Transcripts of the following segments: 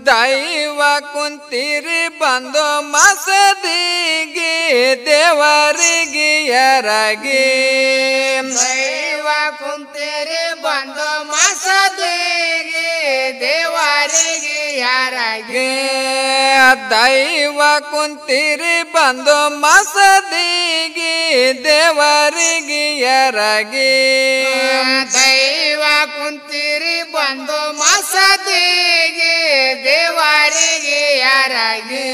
ದೈವ ಕುಂತಿರಿ ಬಂದು ಮಸದಿಗೆ ದೇವರಿಗೆ ಎರಗಿ ದೈವ ಕುಂತಿರಿ ಬಂದು ಮಸದಿಗೆ ದೇವರಿಗೆ ಎರಗಿ ದೈವ ಕುಂತಿರಿ ಬಂದು ಮಸದಿಗೆ ದೇವರಿಗೆ ಎರಗಿ ದೈವ ಕುಂತಿರಿ ಬಂದು ಮಸದಿಗೆ ದೇವರಿಗೆ ಎರಗಿ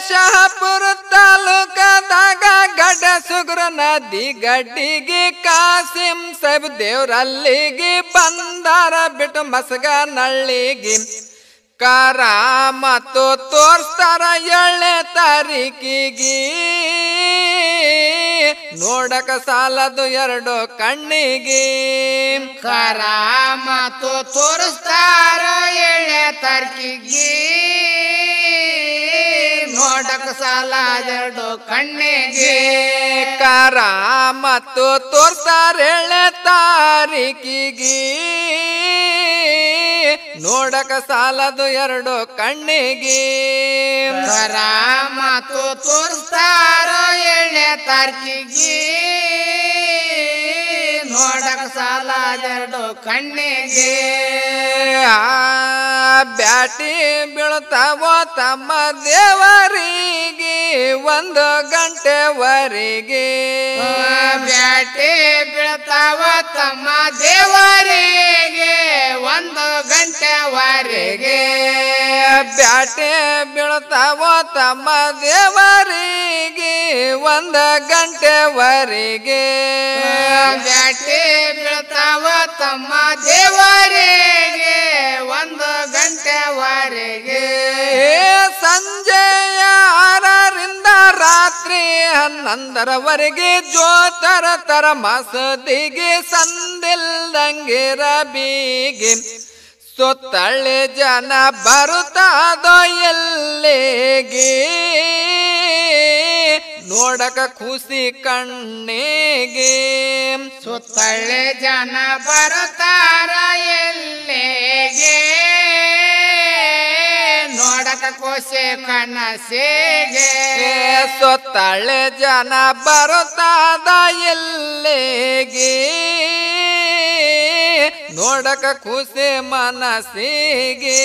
ಶಹಾಪುರ ತಾಲೂಕದಾಗ ಗಡ್ಡ ಸುಗ್ರ ನದಿ ಗಡ್ಡಿಗೆ ಕಾಸಿಂ ಸಾಹೇಬ್ ದೇವ್ರಲ್ಲಿಗೆ ಬಂದಾರ ಬಿಟ್ಟು ಮಸಗ ನಳ್ಳಿಗೆ ಕರಾಮತ್ತು ತೋರ್ಸ್ತಾರ 7ನೇ ತಾರೀಕಿಗೆ ನೋಡಕ ಸಾಲದು 2 ಕಣ್ಣಿಗೆ ಕರಾಮತ್ತು ತೋರಿಸ್ತಾರ 7ನೇ ತಾರೀಕಿಗೆ ನೋಡಕ ಸಾಲ 2 ಕಣ್ಣಿಗೆ ಕರಾಮತ್ತು ತೋರ್ಸ್ತಾರ 7ನೇ ತಾರೀಕಿಗೆ ನೋಡಕ ಸಾಲದು 2 ಕಣ್ಣಿಗೆ ಕರಾಮತ್ತು ತೋರಿಸ್ತಾರ 7ನೇ ತಾರೀಕಿಗೆ ನೋಡಕ ಸಾಲ 2 ಕಣ್ಣಿಗೆ ಬ್ಯಾಟಿ ಬೀಳ್ತಾವ ತಮ್ಮ ದೇವರಿಗೆ 1 ಗಂಟೆವರೆಗೆ ಬ್ಯಾಟಿ ಬೀಳ್ತಾವ ತಮ್ಮ ದೇವರಿಗೆ 1 ಗಂಟೆವರೆಗೆ ಬ್ಯಾಟೆ ಬೀಳ್ತಾವ ತಮ್ಮ ದೇವರಿಗೆ 1 ಗಂಟೆವರೆಗೆ ಬ್ಯಾಟಿ ಬೀಳ್ತಾವ ತಮ್ಮ ದೇವರಿಗೆ 1 ಗಂಟೆವರೆಗೆ ಸಂಜೆಯ 6ರಿಂದ ರಾತ್ರಿ 11ರವರೆಗೆ ಜೋತರ ತರ ಮಸದಿಗೆ ಸಂದಿಲ್ದಂಗಿರ ಬೀಗಿ ಸುತ್ತಳ್ಳಿ ಜನ ಬರುತ್ತಾದೋ ಎಲ್ಲಿಗೆ ನೋಡಕ ಖುಷಿ ಕಣ್ಣಿಗೆ ಸುತ್ತಳ್ಳಿ ಜನ ಬರುತ್ತಾರ ಎಲ್ಲಿಗೆ ನೋಡಕ ಖುಷಿ ಕನಸಿಗೆ ಸುತ್ತಳ್ಳಿ ಜನ ಬರುತ್ತಾದ ಎಲ್ಲಿಗೆ ನೋಡಕ ಖುಷಿ ಮನಸ್ಸಿಗೆ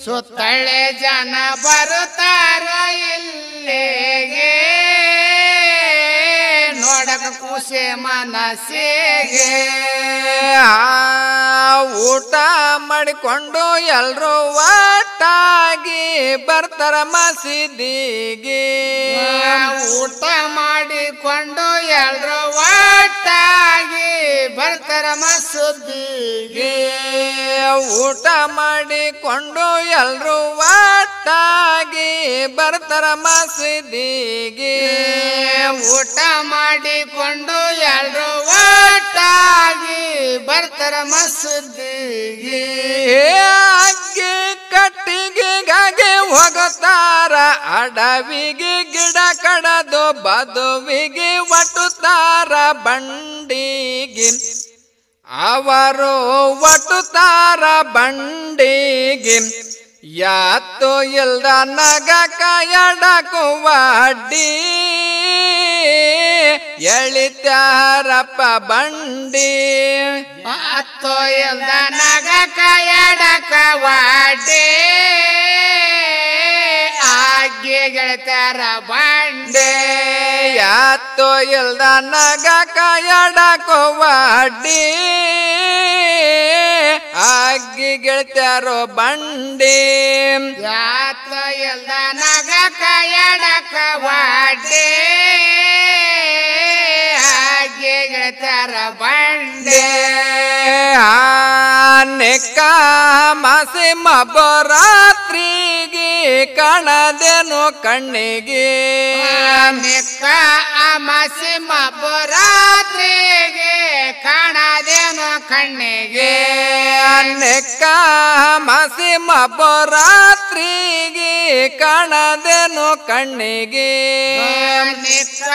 ಸುತ್ತಳ್ಳಿ ಜನ ಬರುತ್ತಾರ ಇಲ್ಲಿಗೆ ನೋಡಕ ಖುಷಿ ಮನಸ್ಸಿಗೆ ಊಟ ಮಾಡಿಕೊಂಡು ಎಲ್ರೂ ಒಟ್ಟಾಗಿ ಬರ್ತಾರ ಮಸೀದಿಗೆ ಊಟ ಮಾಡಿಕೊಂಡು ಎಲ್ರು ಒಟ್ಟಾಗಿ ಬರ್ತಾರ ಮಸೂದಿಗೆ ಊಟ ಮಾಡಿಕೊಂಡು ಎಲ್ರೂ ಒಟ್ಟಾಗಿ ಬರ್ತಾರ ಮಸೀದಿಗೆ ಊಟ ಮಾಡಿಕೊಂಡು ಎಲ್ರು ಒಟ್ಟಾಗಿ ಬರ್ತಾರ ಮಸೂದಿಗೆ ಅಗ್ಗಿ ಕಟ್ಟಿಗೆಗಾಗಿ ಹೋಗುತ್ತಾರ ಅಡವಿಗೆ ಗಿಡ ಕಡದು ಬದುವಿಗೆ ಒಟ್ಟುತ್ತಾರ ಬಂಡಿಗೆ ಅವರು ಒಟ್ಟುತ್ತಾರ ಬಂಡಿಗೆ ಯಾತ್ತು ಇಲ್ದ ನಗಕ ಎಡಕುವ ಅಡ್ಡಿ ಎಳಿತಾರಪ್ಪ ಬಂಡಿ ಹತ್ತು ಇಲ್ದ ನಗಕ ಎಡಕ ವಾಡಿ ಆಗ್ಗೆ ಗೆಳತಾರ ಬಂಡೆ ಯಾತ್ತು ಇಲ್ದ ನಗಕ ಎಡಕುವ ಅಡ್ಡಿ ಅಗ್ಗಿ ಗೆಳತಾರೋ ಬಂಡಿ ಯಾತ ಇಲ್ದ ನಗಕ ಎಡಕ ವಾಡಿ ಆಗ್ಗೆ ಗೆಳತಾರ ಬಂಡೆ ನೆಕ್ಕ ಮಾಸಿ ಮಬ್ಬರಾತ್ರಿಗೆ ಕಾಣದೇನು ಕಣ್ಣಿಗೆ ನೆಕ್ಕ ಅಮಾಸಿ ಮಬ್ಬರಾತ್ರಿಗೆ ಕಾಣದೇನು ಕಣ್ಣಿಗೆ ನೆಕ್ಕ ಮಾಸಿ ಮಬ್ಬರಾತ್ರಿಗೆ ಕಾಣದೇನು ಕಣ್ಣಿಗೆ ನೆಕ್ಕ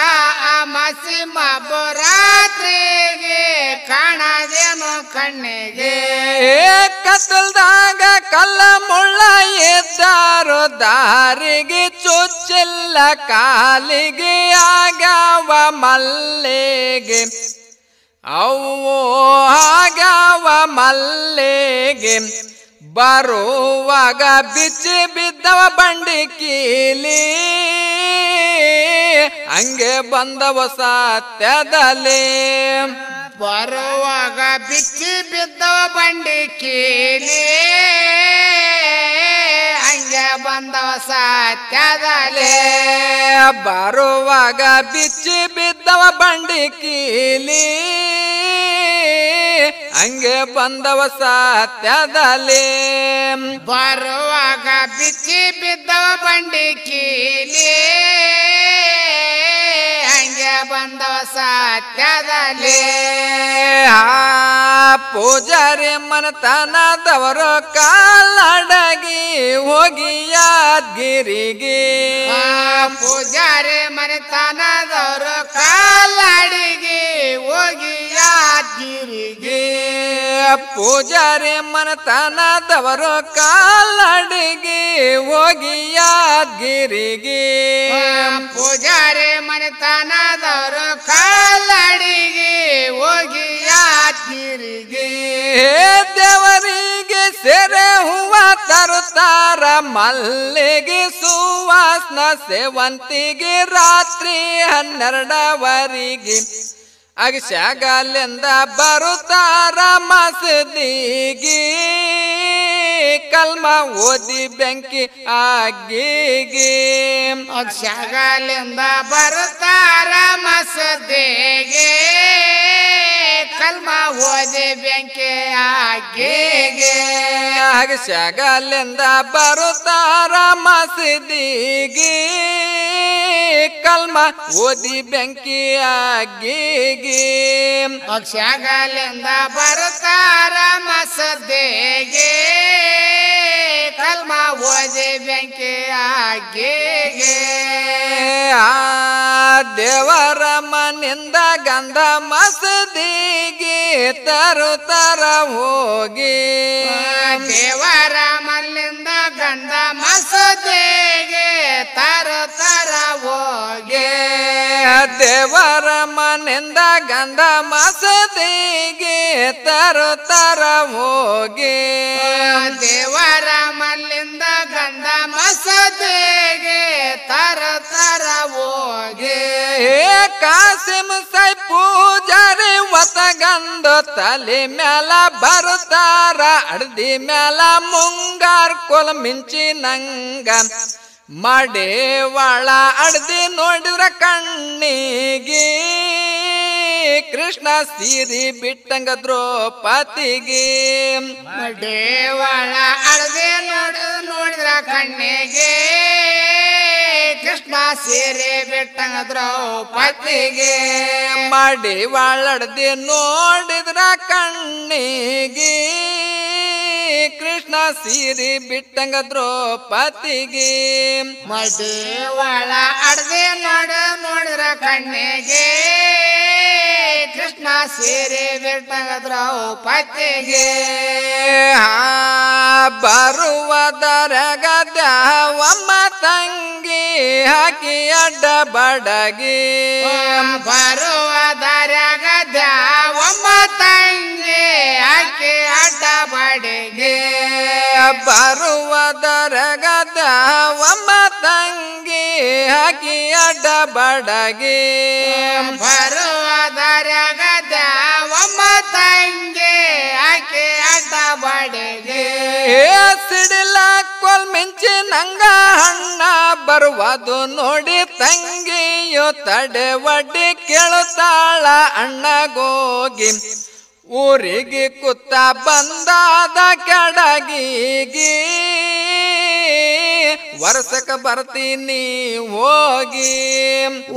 ಅಮಾಸಿ ಮಬ್ಬರಾತ್ರಿಗೆ ಕಾಣದೇನು ಕಣ್ಣಿಗೆ ಕತ್ತಲ್ದಾಗ ಕಲ್ಲ ಮುಳ್ಳ ಎದ್ದಾರು ದಾರಿಗೆ ಚುಚ್ಚಿಲ್ಲ ಕಾಲಿಗೆ ಆಗ್ಯಾವ ಮಲ್ಲಿಗೆ ಅವು ಆಗ್ಯಾವ ಮಲ್ಲಿಗೆ ಬರುವಾಗ ಬಿಚ್ಚಿ ಬಿದ್ದವ ಬಂಡಿ ಕೀಲಿ ಹಂಗೆ ಬಂದವ ಸತ್ಯದಲ್ಲಿ ಬರುವಾಗ ಬಿಚ್ಚಿ ಬಿದ್ದವ ಬಂಡಿ ಕೀಲಿ ಹಂಗೆ ಬಂದವ ಸತ್ಯದಲ್ಲಿ ಬರುವಾಗ ಬಿಚ್ಚಿ ಬಿದ್ದವ ಬಂಡಿ ಕೀಲಿ ಹಂಗೆ ಬಂದವ ಸತ್ಯದಲ್ಲಿ ಬರುವಾಗ ಬಿಚ್ಚಿ ಬಿದ್ದವ ಬಂಡಿ ಕೀಲಿ ಹಂಗೆ ಬಂದವ ಸತ್ಯದಲ್ಲಿ ಪೂಜಾರಿ ಮನತನದವರು ಕಾಲಡಗಿ ಹೋಗಿ ಯಾದಗಿರಿಗೆ ಪೂಜಾರಿ ಮನೆತನದವರು ಕಾಲಡಿಗೆ ಹೋಗಿ ಯಾದಗಿರಿಗೆ ಪೂಜಾರಿ ಮನತನದವರು ಕಾಲಡಿಗೆ ಹೋಗಿ ಯಾದಗಿರಿಗೆ ಪೂಜಾರಿ ಮನೆತನದವರು ಕಾಲಡಿಗೆ ಹೋಗಿ ಯಾದಗಿರಿಗೆ ದೇವರಿಗೆ ಸೆರೆ ಹೂವ ತರುತ್ತಾರ ಮಲ್ಲಿಗೆ ಸುವಾಸನ ಸೇವಂತಿಗೆ ರಾತ್ರಿ 12ವರೆಗೆ ಅಗಶಾಗಲಿಂದ ಬರುತ್ತಾರ ಮಸದಿಗೆ ಕಲ್ಮ ಓದಿ ಬೆಂಕಿ ಆಗಿಗೆ ಅಗಶಾಗಲಿಂದ ಬರುತ್ತಾರ ಮಸದಿಗೆ ಕಲ್ಮ ಓದಿ ಬೆಂಕಿ ಆಗಿಗೆ ಅಗಶಾಗಲಿಂದ ಬರುತ್ತಾರ ಮಸದಿಗೆ ಕಲ್ಮ ಓದಿ ಬೆಂಕಿ ಆಗಿಗೆ ಅಗಶಾಗಲಿಂದ ಬರುತ್ತಾರ ಮಸದಿಗೆ ಕಲ್ಮ ಓದಿ ಬೆಂಕಿ ಆಗಿಗೆ ದೇವರ ಮನಿಂದ ಗಂಧ ಮಸದಿಗೆ ತರುತ್ತಾರ ಹೋಗಿ ದೇವರ ಮಲ್ಲಿಂದ ಗಂಧ ಮಸದಿಗೆ ತರುತ್ತಾರ ಹೋಗಿ ದೇವರ ಮನಿಂದ ಗಂಧ ಮಸದಿಗೆ ತರುತ್ತಾರ ಹೋಗಿ ದೇವರ ಮಲ್ಲಿಂದ ಗಂಧ ಮಸದಿಗೆ ತರುತ್ತಾರ ಹೋಗಿ ಕಾಸಿಂ ಸೈ ಪೂಜಾರಿ ಒತಗಂದು ತಲೆ ಮ್ಯಾಲ ಬರುತ್ತಾರ ಅಡ್ದಿ ಮ್ಯಾಲ ಮುಂಗಾರ್ ಕೊಲ್ ಮಿಂಚಿ ನಂಗ ಮಡೇವಾಳ ಅಡ್ದಿ ನೋಡಿದ್ರ ಕಣ್ಣಿಗೆ ಕೃಷ್ಣ ಸೀರಿ ಬಿಟ್ಟಂಗ ದ್ರೌಪದಿಗೆ ಮಡೇವಾಳ ಅಡ್ದಿ ನೋಡಿದ್ರ ಕಣ್ಣಿಗೆ ಕೃಷ್ಣ ಸೀರೆ ಬಿಟ್ಟಂಗ ದ್ರೌಪದಿಗೆ ಮಡೇವಾಳಡ್ದಿ ನೋಡಿದ್ರ ಕಣ್ಣಿಗೆ ಕೃಷ್ಣ ಸೀರಿ ಬಿಟ್ಟಂಗ ದ್ರೌಪದಿಗೆ ಮಡೇವಾಳ ಅಡ್ದಿ ನೋಡಿದ್ರ ಕಣ್ಣಿಗೆ ಕೃಷ್ಣ ಸೀರೆ ಬಿಟ್ಟಂಗ ದ್ರೌಪದಿಗೆ ಬರುವ ದರಗ ದ್ಯಾವಮ್ಮ ತಂಗಿ ಹಾಕಿ ಅಡ್ಡ ಬಡಗಿ ಬರುವ ದರಗ ದ್ಯಾವಮ್ಮ ತಂಗಿ ಹಾಕಿ ಅಡ್ಡ ಬಡಗಿ ಬರುವ ದರಗ ದ್ಯಾವಮ್ಮ ತಂಗಿ ಹಾಕಿ ಅಡ್ಡ ಬಡಗಿ ಬರುವ ದರಗ ದ್ಯಾವಮ್ಮ ತಂಗಿ ಹಾಕಿ ಅಡ್ಡ ಬಡಗಿ ಸಿಡಿಲ ಕೊಲ್ ಮಿಂಚಿ ನಂಗ ಹಣ್ಣ ಬರುವುದು ನೋಡಿ ತಂಗಿಯೋ ತಡೆ ಒಡ್ಡಿ ಕೇಳುತ್ತಾಳ ಅಣ್ಣಗೋಗಿ ಊರಿಗೆ ಕುತ್ತ ಬಂದಾದ ಕೆಡಗಿಗಿ ವರ್ಷಕ ಬರ್ತೀನಿ ಹೋಗಿ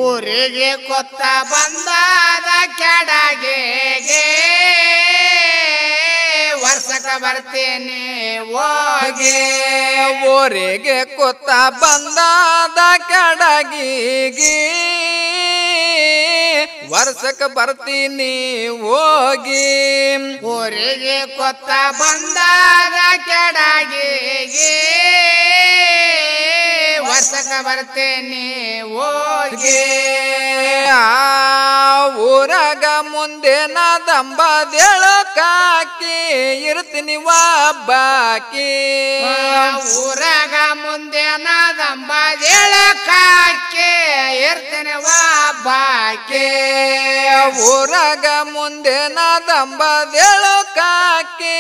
ಊರಿಗೆ ಕೊತ್ತ ಬಂದಾದ ಕೆಡಗಿಗೆ ವರ್ಷಕ ಬರ್ತೀನಿ ಹೋಗಿ ಊರಿಗೆ ಕುತ್ತ ಬಂದಾದ ಕೆಡಗಿಗಿ ವರ್ಷಕ್ಕೆ ಬರ್ತೀನಿ ಹೋಗಿ ಊರಿಗೆ ಕೊತ್ತ ಬಂದಾಗ ಕೆಡಾಗಿಗೆ ವರ್ಷಕ್ಕೆ ಬರ್ತೇನೆ ಹೋಗಿ ಊರಾಗ ಮುಂದೆ ನಾದಂಬದೇಳು ಕಾಕಿ ಇರ್ತೀನಿ ಒಬ್ಬಾಕಿ ಊರಾಗ ಮುಂದೆ ನಾದಂಬದೇಳು ಕಾಕಿ ಇರ್ತೇನೆ ಒಬ್ಬಾಕಿ ಊರಾಗ ಮುಂದೆ ನಾದಂಬದೇಳು ಕಾಕಿ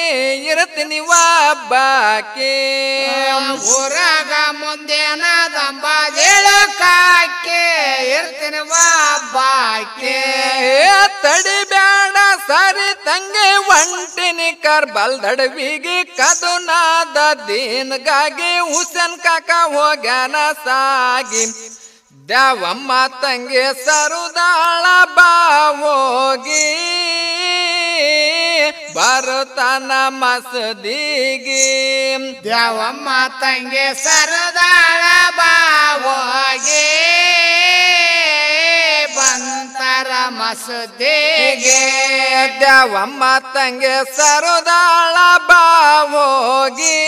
ಇರ್ತೀನಿ ಒಬ್ಬಾಕಿ ಊರಾಗ ಮುಂದೆ ನಾದಂಬದೇಳು ಕಾಕಿ ಇರ್ತೇನೆ ಒಬ್ಬಾಕಿ ತಡಿಬೇಡ ಸರಿ ತಂಗಿ ಒಂಟಿನಿ ಕರ್ಬಲ್ ದಡವಿಗೆ ಕದುನಾದ ದೀನ್ಗಾಗಿ ಹುಸೇನ್ ಕಾಕ ಹೋಗ್ಯಾನ ಸಾಗಿ ದ್ಯಾವಮ್ಮ ತಂಗಿ ಸರುದಾಳ ಬಾವೋಗಿ ಬರುತ್ತಾನ ಮಸದಿಗೆ ದ್ಯಾವಮ್ಮ ತಂಗಿ ಸರದಾಳ ಬಾವೋಗಿ ಬಂತರ ಮಸದಿಗೆ ದ್ಯಾವಮ್ಮ ತಂಗಿ ಸರುದಾಳ ಬಾವೋಗಿ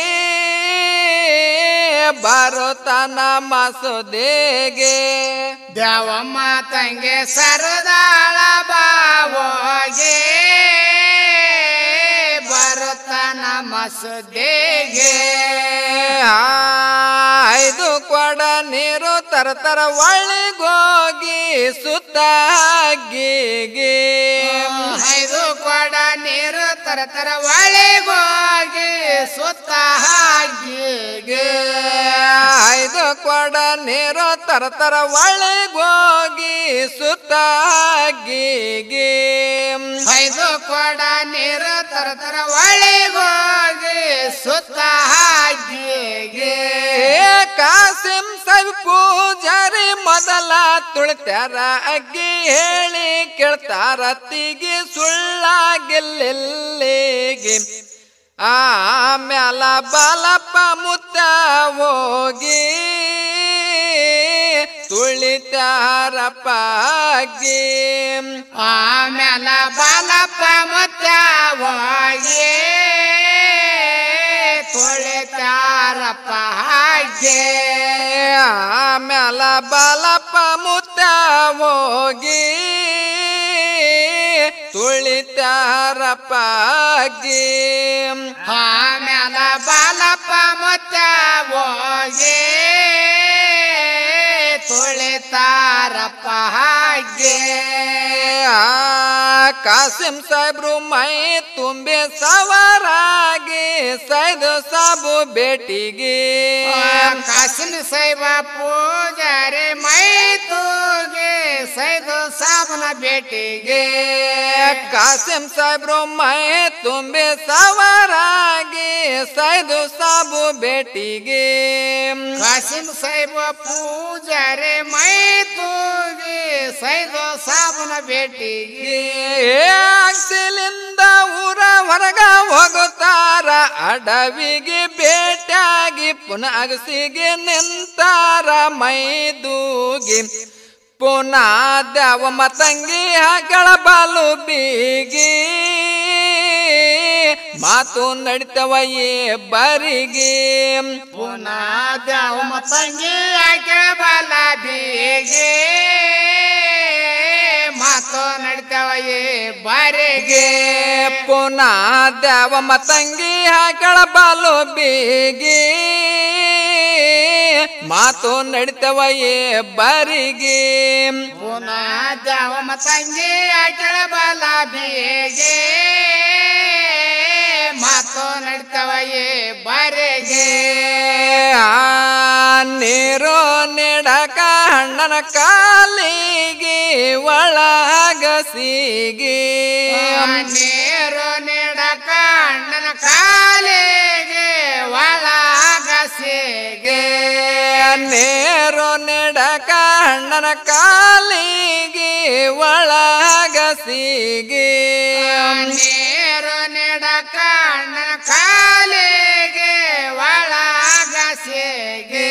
ಬರುತ್ತಾನ ಮಸದಿಗೆ ದ್ಯಾವಮ್ಮ ತಂಗಿ ಸರದಾಳ ಬಾವೋಗಿ ಬರುತ್ತಾನ ಮಸದಿಗೆ ಐದು ಕೊಡ ನೀರು ತರತರ ಒಳಗೋಗಿ ಸುತ್ತಾಗಿಗೆ ಐದು ಕೊಡ ನೀರು ತರತರ ಒಳಗೋಗಿ ಸುತ್ತ ಹಾಗಿಗೆ ಐದು ಕೊಡ ನೀರು ತರತರ ಒಳಗೋಗಿ ಸುತ್ತಾಗಿಗೆ ಐದು ಕೊಡ ನೀರು ತರತರ ಒಳಗೋಗಿ ಸುತ್ತ ಹಾಗಿಗೆ ಕಾಸಿಂ ಸಾಹಿಬ್ ಪೂಜಾರಿ ಮೊದಲ ತುಳಿತಾರ ಅಗ್ಗಿ ಹೇಳಿ ಕೇಳ್ತಾರ ತಿಗಿ ಸುಳ್ಳಾಗಿಲ್ಲಿಗೆ ಆಮ್ಯಾಲ ಬಾಲಪ್ಪ ಮುತ್ತ ಹೋಗಿ ತುಳಿತಾರಪ್ಪ ಅಗ್ಗಿ ಆಮ್ಯಾಲ ಬಾಲಪ್ಪ ಮುತ್ತ ಹೋಗಿ ತುಳಿತಾರಪ್ಪ ಹಾಗೆ ಆಮ್ಯಾಲ ಬಾಲಪ್ಪ ಮುತ್ತ ಹೋಗಿ ತುಳಿತಾರಪ್ಪ ಅಗ್ಗಿ ಆಮ್ಯಾಲ ಬಾಲಪ್ಪ ಮುತ್ತ ಹೋಗಿ ತುಳಿತಾರಪ್ಪ ಹಾಗೆ ಕಾಸಿಂ ಸಾಹೇಬ್ರು ಮೈ ತುಂಬಿ ಸವರಾಗಿ ಸೈದು ಸಾಬು ಭೇಟಿಗೆ ಕಾಸಿನ ಸಾಹಿಬ ಪೂಜಾರಿ ಮೈ ತೂಗಿ ಸೈದು ಸಾಬನ ಭೇಟಿಗೆ ಕಾಸಿಂ ಸಾಹೇಬ್ರು ಮೈ ತುಂಬಿ ಸವರಾಗಿ ಸೈದು ಸಾಬು ಭೇಟಿಗೆ ಕಾಸಿಂ ಸಾಹಿಬ ಪೂಜಾರಿ ಮೈ ತೂಗಿ ಸೈದು ಸಾಬನ ಭೇಟಿಗೆ ಅಕ್ಸಿಲಿಂದ ಊರ ಹೊರಗ ಹೋಗುತ್ತಾರ ಅಡವಿಗೆ ಭೇಟಿಯಾಗಿ ಪುನಃ ಅಗಸಿಗೆ ನಿಂತಾರ ಮೈದೂಗಿ ಪುನಃ ದ್ಯಾವಮ್ಮ ತಂಗಿ ಹಗಳ ಬಾಲು ಬೀಗಿ ಮಾತು ನಡಿತವ ಬರಿಗೆ ಪುನಃ ದ್ಯಾವಮ್ಮ ತಂಗಿ ಹಗಳ ಬಾಲ ಬೀಗಿ ಮಾತು ನಡಿತವ ಬಾರಿಗೆ ಪುನಃ ದ್ಯಾವಮ್ಮ ತಂಗಿ ಹಗಳ ಬಾಲು ಬೀಗಿ ಮಾತು ನಡಿತವ ಬಾರಿಗೆ ಪುನಃ ದ್ಯಾವಮ್ಮ ತಂಗಿ ಹಗಳ ಬಾಲ ಬೀಗಿ ಮಾತು ನಡಿತವ ಬಾರಿಗೆ ನೀರು ನೀಡಕ ಹಣ್ಣನ ಕಾಲಿಗೆ ಒಳಗಸಿಗೆ ನೀರು ನೀಡಕ ಅಣ್ಣನ ಕಾಲಿಗೆ ಒಳಗಸಿಗೆ ನೀರು ನೀಡಕ ಹಣ್ಣನ ಕಾಲಿಗೆ ಒಳಗಸಿಗೆ ನೀರು ನೀಡಕ ಅಣ್ಣನ ಕಾಲಿಗೆ ಒಳಗಸಿಗೆ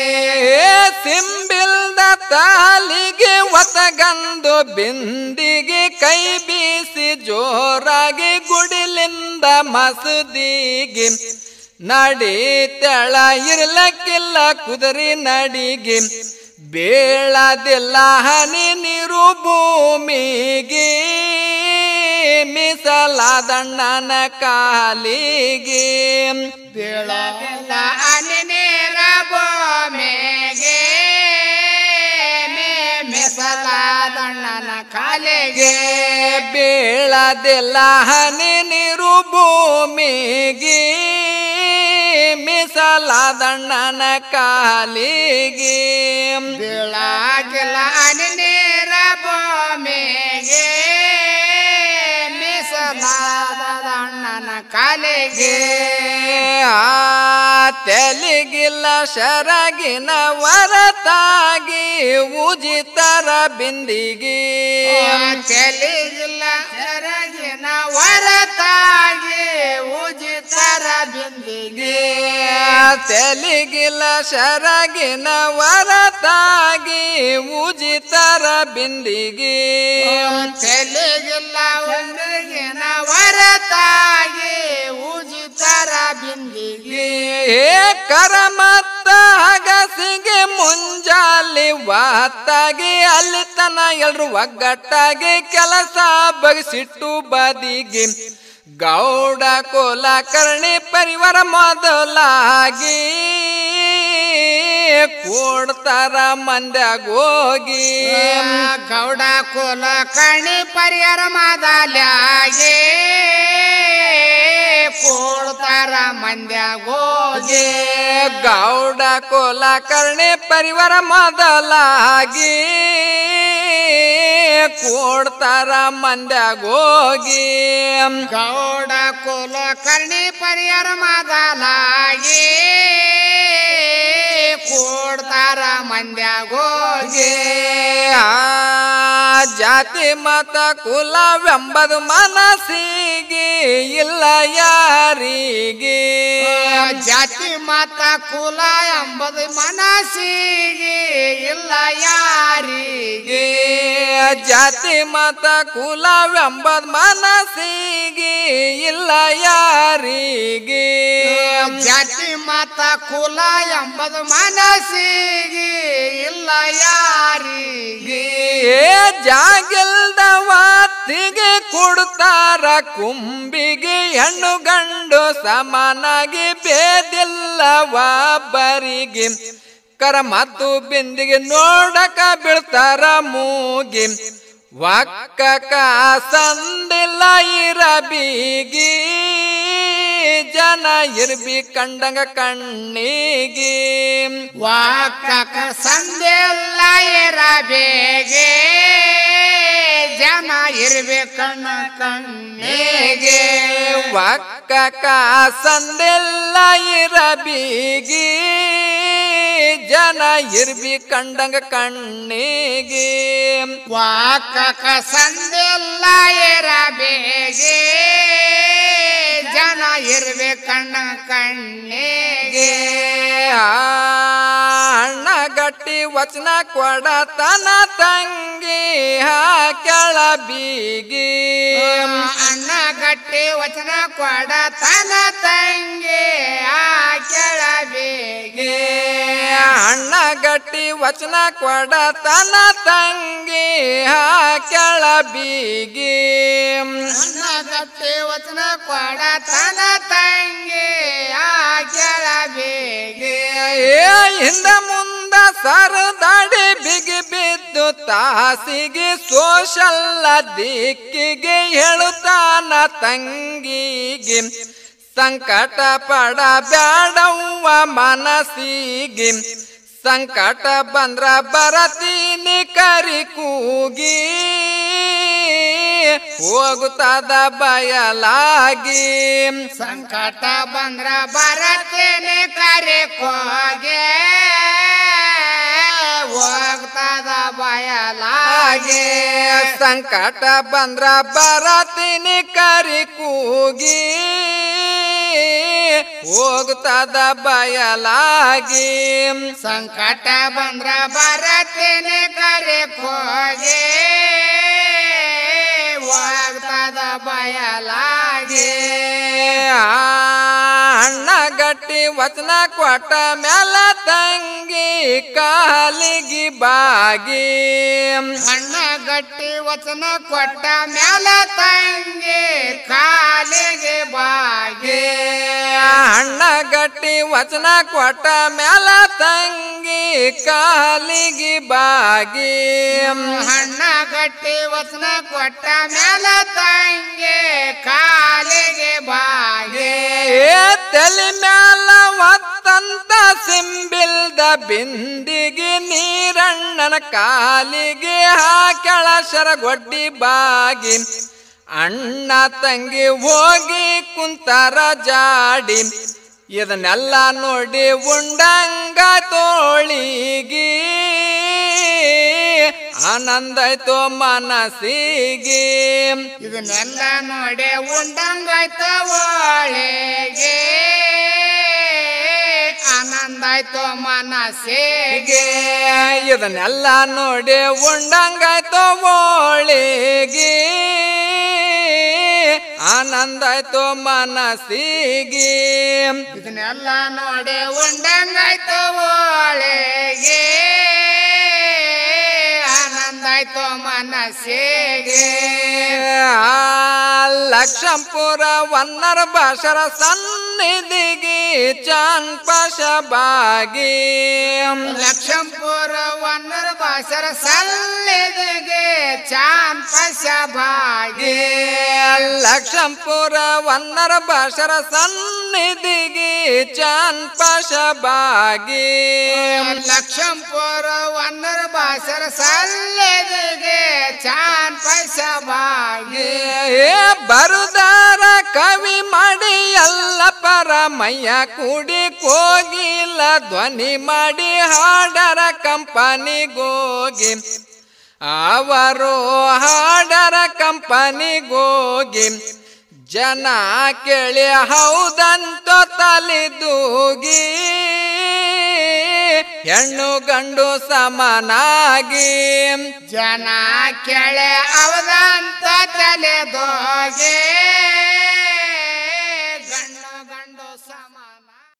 ಸಿಂಬಿಲ್ದ ತಾಲಿಗೆ ಒತ್ತ ಗಂದು ಬಿಂದಿಗೆ ಕೈ ಬೀಸಿ ಜೋರಾಗಿ ಗುಡಿಲಿಂದ ಮಸೂದಿಗೆ ನಡೀತಳ ಇರ್ಲಕ್ಕಿಲ್ಲ ಕುದುರೆ ನಡಿಗೆ ಬೀಳದಿಲ್ಲ ಹನಿ ನೀರು ಭೂಮಿಗೆ ಮೀಸಲಾದಣ್ಣನ ಕಾಲಿಗೆ ಬೀಳದಿಲ್ಲ ಹನಿ ನೀರ ಭೂಮಿಗೆ ಮೀಸಲಾದಣ್ಣನ ಕಾಲಿಗೆ ಬೀಳದಿಲ್ಲ ಹನಿ ನೀರು ಭೂಮಿಗೆ ಮೀಸಲಾದಣ್ಣನ ಕಾಲಿಗೆ ಬೀಳಾಗಿಲ್ಲ ಹನಿ ನೀರ ಭೂಮಿಗೆ ಮೀಸಲಾದಣ್ಣನ ಕಾಲಿಗೆ ತೆಲಿಗಿಲ್ಲ ಶರಗಿನ ಹೊರತಾಗಿ ಉಜಿತರ ಬಿಂದಿಗೆ ತೆಲಿಗಿಲ್ಲ ಶರಗಿನ ಹೊರತಾಗಿ ಉಜಿತರ ಬಿಂದಿಗೆ ತೆಲಿಗಿಲ್ಲ ಶರಗಿನ ಹೊರತಾಗಿ ಉಜಿತರ ಬಿಂದಿಗೆ ತೆಲಿಗಿಲ್ಲ ಒಂದಿಗಿನ ಹೊರತಾಗಿ ಉಜಿತರ ಬಿಂದಿಗೆ ಕರಮತ್ತ ಹಗಸಿಗೆ ಮುಂಜಾಲಿ ವಾತಾಗಿ ಅಲ್ಲಿ ತನ ಎಲ್ರು ಒಗ್ಗಟ್ಟಾಗಿ ಕೆಲಸ ಬಗಸಿಟ್ಟು ಬದಿಗೆ ಗೌಡ ಕೋಲ ಕರ್ಣಿ ಪರಿವಾರ ಮೊದಲಾಗಿ ಕೊಡ್ತಾರ ಮಂದ್ಯಾಗ ಹೋಗಿ ಗೌಡ ಕೋಲ ಕರ್ಣಿ ಪರಿವಾರ ಮೊದಲಾಗಿ ಕೊಡ್ತಾರ ಮಂದ್ಯಾಗ ಹೋಗಿ ಗೌಡ ಕೋಲ ಕರ್ಣಿ ಪರಿವಾರ ಮೊದಲಾಗಿ ಕೊಡ್ತಾರ ಮಂದ್ಯಾಗ ಹೋಗಿ ಗೌಡ ಕೋಲ ಕರ್ಣಿ ಪರಿವಾರ ಮೊದಲಾಗಿ ಕೊಡ್ತಾರ ಮಂದ್ಯಾಗ ಹೋಗಿ ಜಾತಿ ಮತ ಕುಲವೆಂಬದು ಮನಸ್ಸಿಗೆ ಇಲ್ಲ ಯಾರಿಗೆ ಜಾತಿ ಮತ ಕುಲ ಎಂಬುದು ಮನಸ್ಸಿಗೆ ಇಲ್ಲ ಯಾರಿಗೆ ಜಾತಿ ಮತ ಕುಲವೆಂಬದು ಮನಸ್ಸಿಗೆ ಇಲ್ಲ ಯಾರಿಗೆ ಜಾತಿ ಮತ ಕುಲ ಎಂಬುದು ಮನಸ್ಸಿಗೆ ಇಲ್ಲ ಯಾರಿಗೆ ಜಾಗಿಲ್ದ ವಾತಿಗೆ ಕೊಡ್ತಾರ ಕುಂಬಿಗೆ ಹೆಣ್ಣು ಗಂಡು ಸಮಾನಾಗಿ ಬೇದಿಲ್ಲ ಒಬ್ಬರಿಗೆ ಕರ ಮತ್ತು ಬಿಂದಿಗೆ ನೋಡಕ ಬೀಳ್ತಾರ ಮೂಗಿ ಒಕ್ಕ ಸಂದಿಲ್ಲ ಇರಬಿಗಿ ಜನ ಇರ್ಬಿ ಕಂಡಂಗ ಕಣ್ಣಿಗೆ ವಾಕಕ ಸಂದೆಲ್ಲ ಇರಬೇಗೆ ಜನ ಇರ್ಬೇಕಣ್ಣ ಕಣ್ಣಿಗೆ ಒಕ್ಕ ಸಂದೆಲ್ಲ ಇರಬಿಗಿ ಜನ ಇರ್ಬಿ ಕಂಡಂಗ ಕಣ್ಣಿಗೆ ವಾಕಕ ಸಂದೆಲ್ಲ ಇರಬೇಗೆ ಜನ ಇರ್ಬೇಕಣ್ಣ ಕಣ್ಣಿಗೆ ಅಣ್ಣ ಗಟ್ಟಿ ವಚನ ಕೊಡತನ ತಂಗಿ ಹಾಕ್ಯಾಳ ಬೀಗಿ ಅಣ್ಣ ಗಟ್ಟಿ ವಚನ ಕೊಡತನ ತಂಗಿ ಹಾಕ್ಯಾಳ ಬೀಗಿ ಅಣ್ಣ ಗಟ್ಟಿ ವಚನ ಕೊಡತನ ತಂಗಿ ಹಾಕ್ಯಾಳ ಬೀಗಿ ಅಣ್ಣ ಗಟ್ಟಿ ವಚನ ಕೊಡತನ ತಂಗಿ ಹಾಕ್ಯಾಳ ಬೀಗಿ ಹಿಂದ ಮುಂದ ಸರದಾಡಿ ಬಿಗಿ ಬಿದ್ದು ತಾಸಿಗೆ ಸೋಷಲ್ಲ ದಿಕ್ಕಿಗೆ ಹೇಳುತ್ತಾನ ತಂಗಿಗೆ ಸಂಕಟ ಪಡ ಬ್ಯಾಡವ್ವ ಮನಸ್ಸಿಗೆ ಸಂಕಟ ಬಂದ್ರ ಬರತೀನಿ ಕರಿ ಕೂಗಿ ಹೋಗುತ್ತದ ಬಯಲಾಗಿ ಸಂಕಟ ಬಂದ್ರ ಬರತೇನೆ ಕರೆ ಕೋಗೆ ಹೋಗ್ತದ ಬಯಲಾಗಿ ಸಂಕಟ ಬಂದ್ರ ಬರತೀನಿ ಕರಿ ಕೂಗಿ ಹೋಗ್ತದ ಬಯಲಾಗಿ ಸಂಕಟ ಬಂದ್ರ ಬರತೇನೆ ಕರೆ ಹೋಗೆ ಹೋಗ್ತದ ಬಯಲಾಗಿ ಅಣ್ಣ ಗಟ್ಟಿ ವಚನ ಕೊಟ್ಟ ಮ್ಯಾಲ ತಂಗಿ ಕಾಲಿಗೆ ಬಾಗಿ ಅಣ್ಣ ಗಟ್ಟಿ ವಚನ ಕೊಟ್ಟ ಮ್ಯಾಲ ತಂಗಿ ಕಾಲಿಗೆ ಬಾಗಿ ಅಣ್ಣ ಗಟ್ಟಿ ವಚನ ಕೊಟ್ಟ ಮ್ಯಾಲ ತಂಗಿ ಕಾಲಿಗೆ ಬಾಗಿ ಅಣ್ಣ ಗಟ್ಟಿ ವಚನ ಕೊಟ್ಟ ಮ್ಯಾಲ ತಂಗಿ ಕಾಲಿಗೆ ಬಾಗಿ ತಲೆ ಮ್ಯಾಲ ಒತ್ತಂತ ಸಿಂಬಿಲ್ದ ಬಿಂದಿಗೆ ನೀರಣ್ಣನ ಕಾಲಿಗೆ ಹಾಕ್ಯಾಳ ಶರಗೊಡ್ಡಿ ಬಾಗಿ ಅಣ್ಣ ತಂಗಿ ಹೋಗಿ ಕುಂತಾರ ಜಾಡಿ ಇದನ್ನೆಲ್ಲ ನೋಡಿ ಉಂಡಂಗ ತೋಳಿಗಿ ಆನಂದಾಯ್ತು ಮನಸ್ಸಿಗೆ ಇದನ್ನೆಲ್ಲ ನೋಡಿ ಉಂಡಂಗಾಯ್ತ ಒಳಗೆ ಆನಂದ ಆಯ್ತು ಮನಸ್ಸಿಗೆ ಇದನ್ನೆಲ್ಲ ನೋಡಿ ಉಂಡಂಗಾಯ್ತು ಒಳಿಗೆ ಆನಂದ ಆಯ್ತು ಮನಸ್ಸಿಗೆ ಇದನ್ನೆಲ್ಲ ನೋಡಿ ಉಂಡಂಗಾಯ್ತು ಒಳಗೆ ಆನಂದ ಆಯ್ತು ಮನಸ್ಸಿಗೆ ಲಕ್ಷಂಪುರ ವನ್ನರ ಭಾಷರ ಸನ್ನಿಧಿಗೆ ಚಾನ್ಪಶ ಬಾಗಿ ಲಕ್ಷಂಪುರ ವನ್ನರ ಭಾಷರ ಸನ್ನಿಧಿಗೆ ಚಾನ್ಪಶ ಬಾಗಿ ಲಕ್ಷಂಪುರ ವನ್ನರ ಭಾಷರ ಸನ್ನಿಧಿಗೆ ಚಾನ್ಪಶ ಬಾಗಿ ಲಕ್ಷಂಪುರ ವನ್ನರ ಭಾಷರ ಸನ್ನಿಧಿಗೆ ಚಾನ್ಪಶ ಬಾಗಿ ಬರುದಾರ ಕವಿ ಮಾಡಿ ಎಲ್ಲ ಪರಮಯ್ಯ ಕೂಡಿ ಕೋಗಿಲ ಧ್ವನಿ ಮಾಡಿ ಹಾಡರ ಕಂಪನಿಗೋಗಿ ಅವರು ಹಾಡರ ಕಂಪನಿಗೋಗಿ ಜನ ಕೇಳಿ ಹೌದಂತ ತಲೆದೂಗಿ ಹೆಣ್ಣು ಗಂಡು ಸಮನಾಗಿ ಜನ ಕೆಳೆ ಅವದಂತ ತಲೆದೋಗೆ